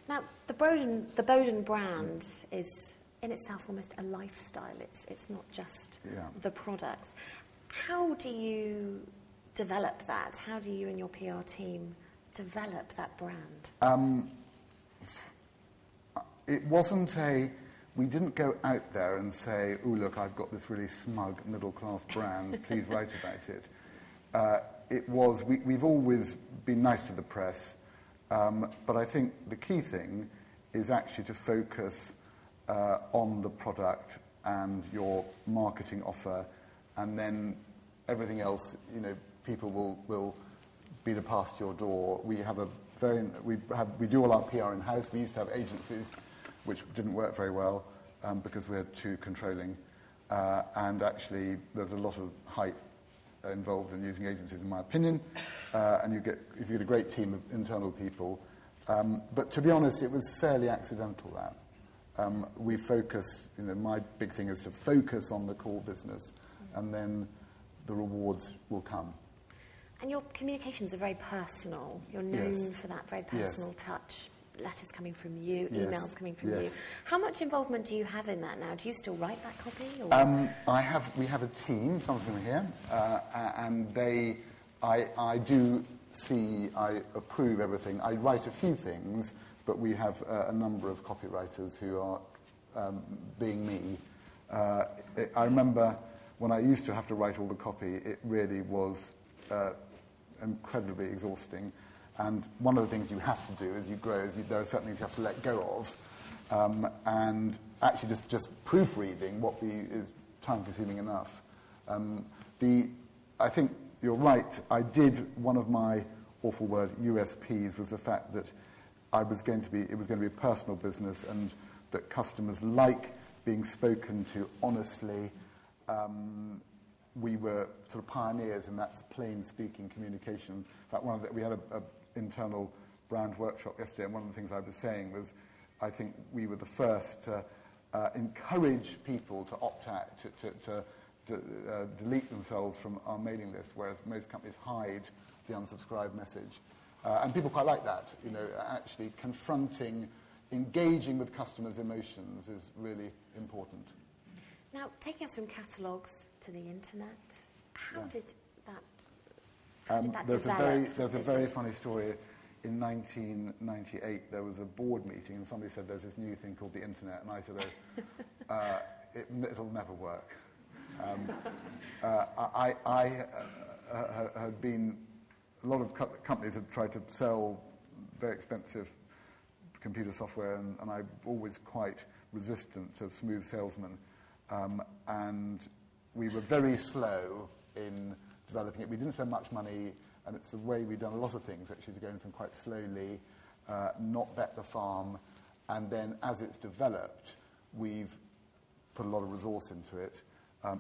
Now, the Boden brand is in itself almost a lifestyle. It's not just the products. How do you develop that? How do you and your PR team develop that brand? It wasn't we didn't go out there and say, oh, look, I've got this really smug middle-class brand, please write about it. It was, we've always been nice to the press, but I think the key thing is actually to focus on the product and your marketing offer, and then everything else, people will beat a path to your door. We do all our PR in-house. We used to have agencies, which didn't work very well because we're too controlling. And actually, there's a lot of hype involved in using agencies, in my opinion. And if you get a great team of internal people. But to be honest, it was fairly accidental, that. We focus, my big thing is to focus on the core business, and then the rewards will come. And your communications are very personal. You're known for that very personal touch. Letters coming from you, emails coming from you. How much involvement do you have in that now? Do you still write that copy? Or? We have a team, some of them are here, and I do see, I approve everything. I write a few things, but we have a number of copywriters who are being me. I remember when I used to have to write all the copy, it really was incredibly exhausting. And one of the things you have to do as you grow is there are certain things you have to let go of. And actually just proofreading is time-consuming enough. I think you're right. One of my awful word USPs was the fact that it was going to be a personal business, and that customers like being spoken to honestly. We were sort of pioneers in that plain-speaking communication. In fact, we had an internal brand workshop yesterday, and one of the things I was saying was I think we were the first to encourage people to opt out, to delete themselves from our mailing list, whereas most companies hide the unsubscribe message. And people quite like that, actually confronting, engaging with customers' emotions is really important. Now, taking us from catalogues to the internet, how did that develop? There's a very funny story. In 1998, there was a board meeting, and somebody said there's this new thing called the internet, and I said, it'll never work. I had been, a lot of companies had tried to sell very expensive computer software, and I'm always quite resistant to smooth salesmen. And we were very slow in developing it. We didn't spend much money, and it's the way we've done a lot of things, actually, to go anything quite slowly, not bet the farm, and then as it's developed, we've put a lot of resource into it.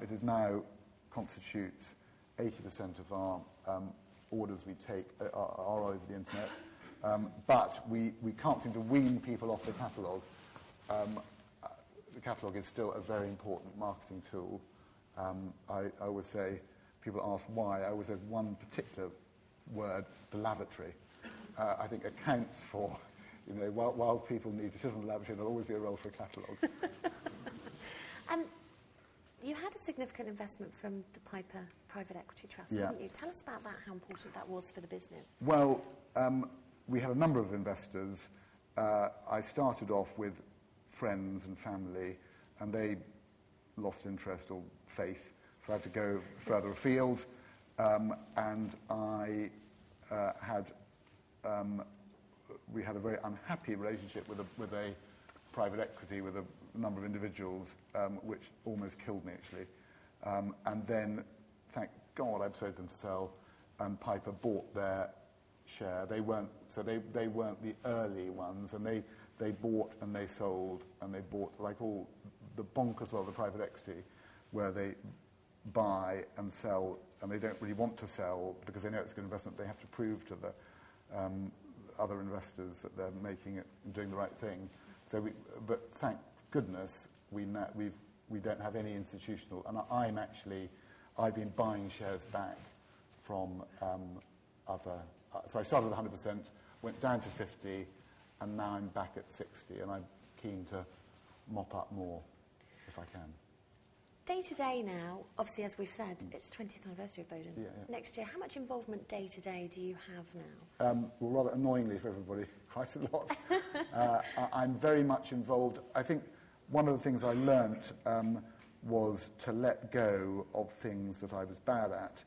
It now constitutes 80% of our orders we take are over the internet, but we can't seem to wean people off the catalogue. The catalogue is still a very important marketing tool. I always say, people ask why, I always say one particular word, the lavatory, I think accounts for, while people need to sit on the lavatory, there'll always be a role for a catalogue. You had a significant investment from the Piper Private Equity Trust, didn't you? Tell us about that, how important that was for the business. Well, we had a number of investors. I started off with friends and family, and they lost interest or faith, so I had to go further afield. And we had a very unhappy relationship with a private equity with a number of individuals, which almost killed me, actually. And then, thank God, I persuaded them to sell, and Piper bought their share. They weren't the early ones, and they bought and they sold, and they bought, like all the bonkers world of private equity, where they buy and sell, and they don't really want to sell because they know it's a good investment. They have to prove to the other investors that they're making it and doing the right thing. But thank goodness we don't have any institutional, and I've been buying shares back from other. So I started with 100%, went down to 50, and now I'm back at 60, and I'm keen to mop up more if I can. Day to day now, obviously, as we've said, it's 20th anniversary of Boden. Yeah. Next year, how much involvement day to day do you have now? Well, rather annoyingly for everybody, quite a lot. I'm very much involved. I think one of the things I learnt was to let go of things that I was bad at,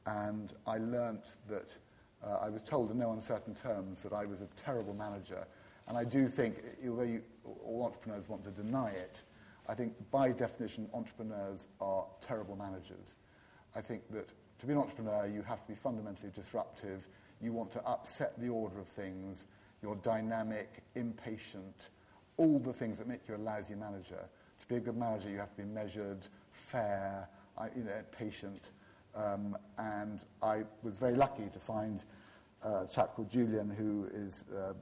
and I learnt that I was told in no uncertain terms that I was a terrible manager, and I do think, although all entrepreneurs want to deny it, I think by definition entrepreneurs are terrible managers. I think that to be an entrepreneur you have to be fundamentally disruptive, you want to upset the order of things, you're dynamic, impatient, all the things that make you a lousy manager. To be a good manager you have to be measured, fair, patient, and I was very lucky to find a chap called Julian who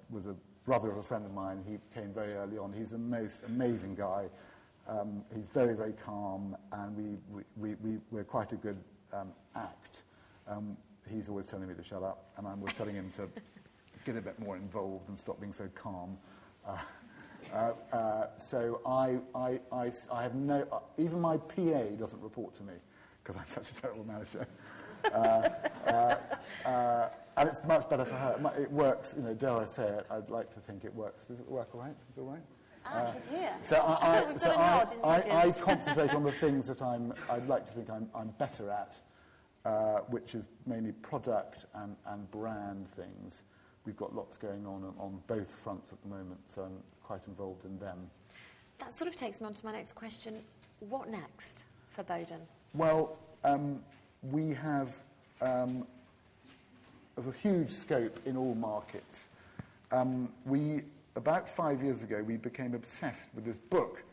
was a brother of a friend of mine. He came very early on. He's the most amazing guy. He's very, very calm, and we're quite a good act. He's always telling me to shut up, and I'm always telling him to get a bit more involved and stop being so calm. So I have no... even my PA doesn't report to me, because I'm such a terrible manager. And it's much better for her. It works, dare I say it, I'd like to think it works. Does it work all right? Is it all right? She's here. So I concentrate on the things that I'd like to think I'm better at, which is mainly product and brand things. We've got lots going on both fronts at the moment, so I'm quite involved in them. That sort of takes me on to my next question. What next for Boden? Well, we have... there's a huge scope in all markets. About 5 years ago, we became obsessed with this book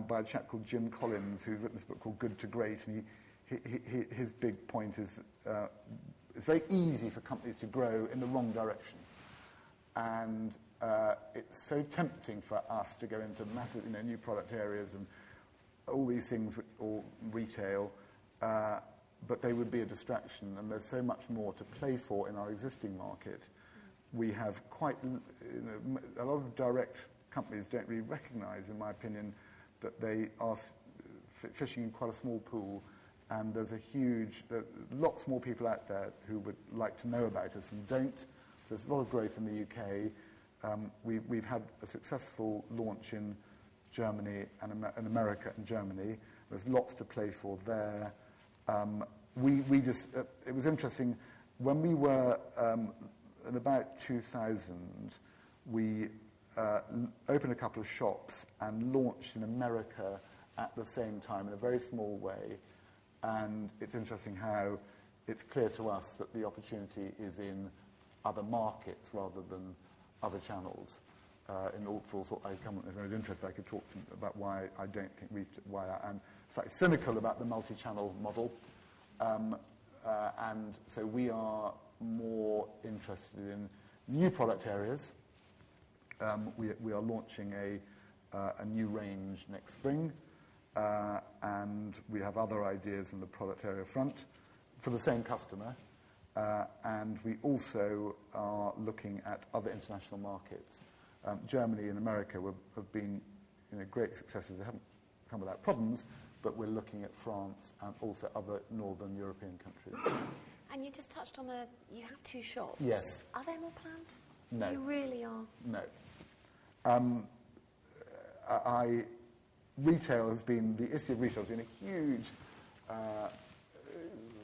by a chap called Jim Collins, who's written this book called Good to Great, and his big point is it's very easy for companies to grow in the wrong direction. And it's so tempting for us to go into massive, new product areas and all these things, or retail, but they would be a distraction, and there's so much more to play for in our existing market. We have quite, a lot of direct companies don't really recognise, in my opinion, that they are fishing in quite a small pool, and there's lots more people out there who would like to know about us and don't. So there's a lot of growth in the UK. We've had a successful launch in Germany and America and Germany. There's lots to play for there. It was interesting, when we were... in about 2000, we opened a couple of shops and launched in America at the same time in a very small way. And it's interesting how it's clear to us that the opportunity is in other markets rather than other channels. If I was interested, I could talk to about why I don't think why I'm slightly cynical about the multi-channel model. And so we are more interested in new product areas. We are launching a new range next spring, and we have other ideas in the product area front for the same customer. And we also are looking at other international markets. Germany and America have been great successes. They haven't come without problems, but we're looking at France and also other northern European countries. And you just touched on you have 2 shops. Yes. Are there more planned? No. You really are? No. The issue of retail has been a huge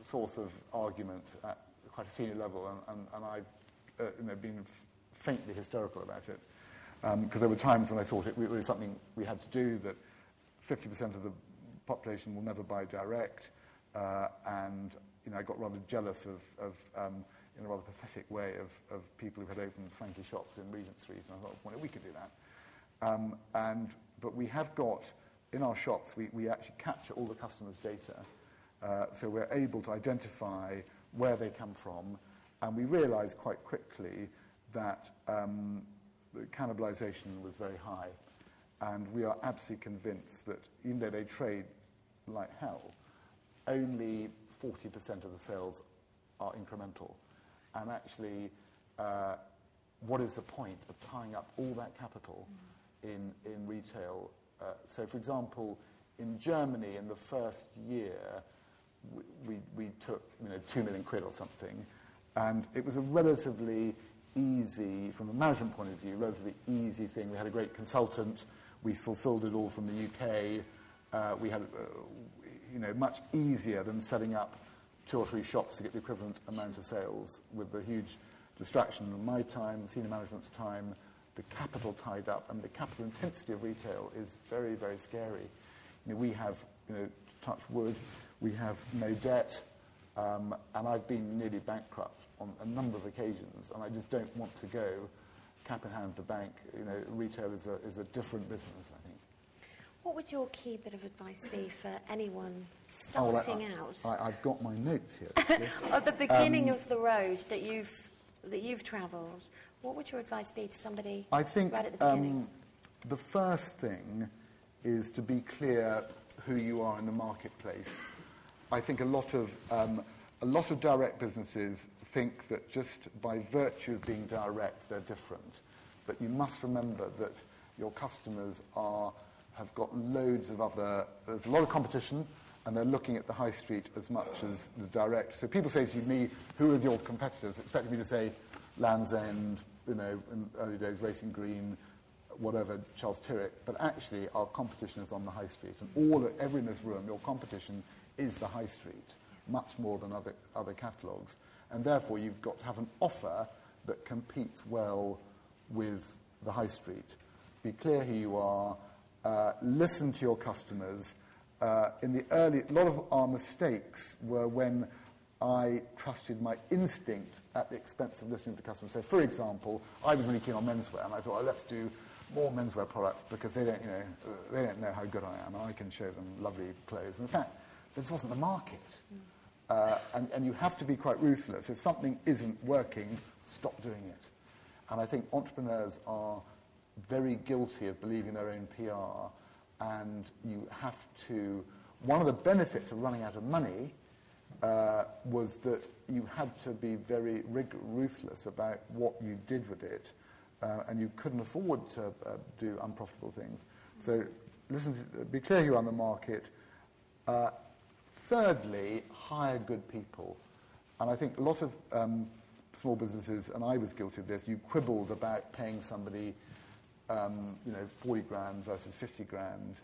source of argument at quite a senior level, and I've been faintly hysterical about it, because there were times when I thought it was something we had to do, that 50% of the population will never buy direct, and I got rather jealous of in a rather pathetic way, of people who had opened swanky shops in Regent Street, and I thought, well, we could do that. But we have got, in our shops, we actually capture all the customers' data, so we're able to identify where they come from, and we realised quite quickly that the cannibalisation was very high, and we are absolutely convinced that even though they trade like hell, only 40% of the sales are incremental. And actually, what is the point of tying up all that capital in retail? So, for example, in Germany, in the first year, we took 2 million quid or something, and it was a relatively easy, from a management point of view, relatively easy thing. We had a great consultant. We fulfilled it all from the UK. We had, much easier than setting up 2 or 3 shops to get the equivalent amount of sales, with the huge distraction of my time, senior management's time, the capital tied up, and the capital intensity of retail is very, very scary. We have, touch wood, we have no debt, and I've been nearly bankrupt on a number of occasions, and I just don't want to go cap in hand to bank. Retail is a different business, I think. What would your key bit of advice be for anyone starting out? I've got my notes here. At the beginning of the road that you've travelled, what would your advice be to somebody right at the beginning? The first thing is to be clear who you are in the marketplace. I think a lot of direct businesses think that just by virtue of being direct, they're different. But you must remember that your customers have got loads of there's a lot of competition, and they're looking at the high street as much as the direct. So people say to me, who are your competitors? Expecting me to say Land's End, in early days, Racing Green, whatever, Charles Tyrwhitt. But actually, our competition is on the high street. And every in this room, your competition is the high street, much more than other catalogues. And therefore, you've got to have an offer that competes well with the high street. Be clear who you are. Listen to your customers. A lot of our mistakes were when I trusted my instinct at the expense of listening to the customers. So, for example, I was really keen on menswear, and I thought, let's do more menswear products because they don't know how good I am, and I can show them lovely clothes. And in fact, this wasn't the market. And you have to be quite ruthless. If something isn't working, stop doing it. And I think entrepreneurs are very guilty of believing their own PR, and you have to... One of the benefits of running out of money was that you had to be very ruthless about what you did with it, and you couldn't afford to do unprofitable things. So be clear who you're on the market. Thirdly, hire good people. And I think a lot of small businesses, and I was guilty of this, you quibbled about paying somebody 40 grand versus 50 grand,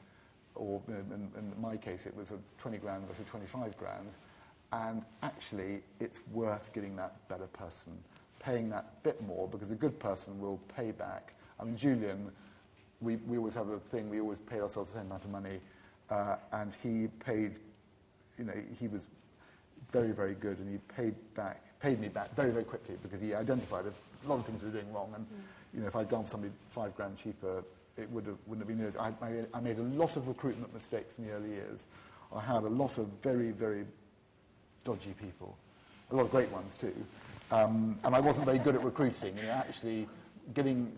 or in my case, it was 20 grand versus 25 grand. And actually, it's worth getting that better person, paying that bit more, because a good person will pay back. I mean, Julian, we always have a thing, we always pay ourselves the same amount of money, and he paid, he was very, very good, and he paid me back very, very quickly, because he identified a lot of things we were doing wrong, and if I'd gone for somebody 5 grand cheaper, it wouldn't have been needed. I made a lot of recruitment mistakes in the early years. I had a lot of very, very dodgy people, a lot of great ones too, and I wasn't very good at recruiting. Actually, getting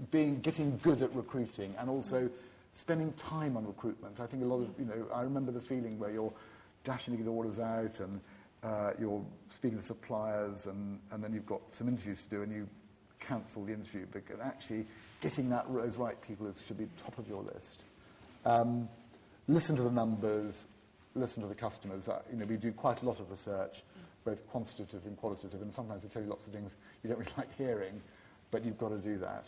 good at recruiting, and also spending time on recruitment. I think a lot of I remember the feeling where you're dashing to get orders out, and you're speaking to suppliers, and then you've got some interviews to do, and you cancel the interview, because actually getting those right people should be top of your list. Listen to the numbers, listen to the customers. We do quite a lot of research, both quantitative and qualitative, and sometimes they tell you lots of things you don't really like hearing, but you've got to do that.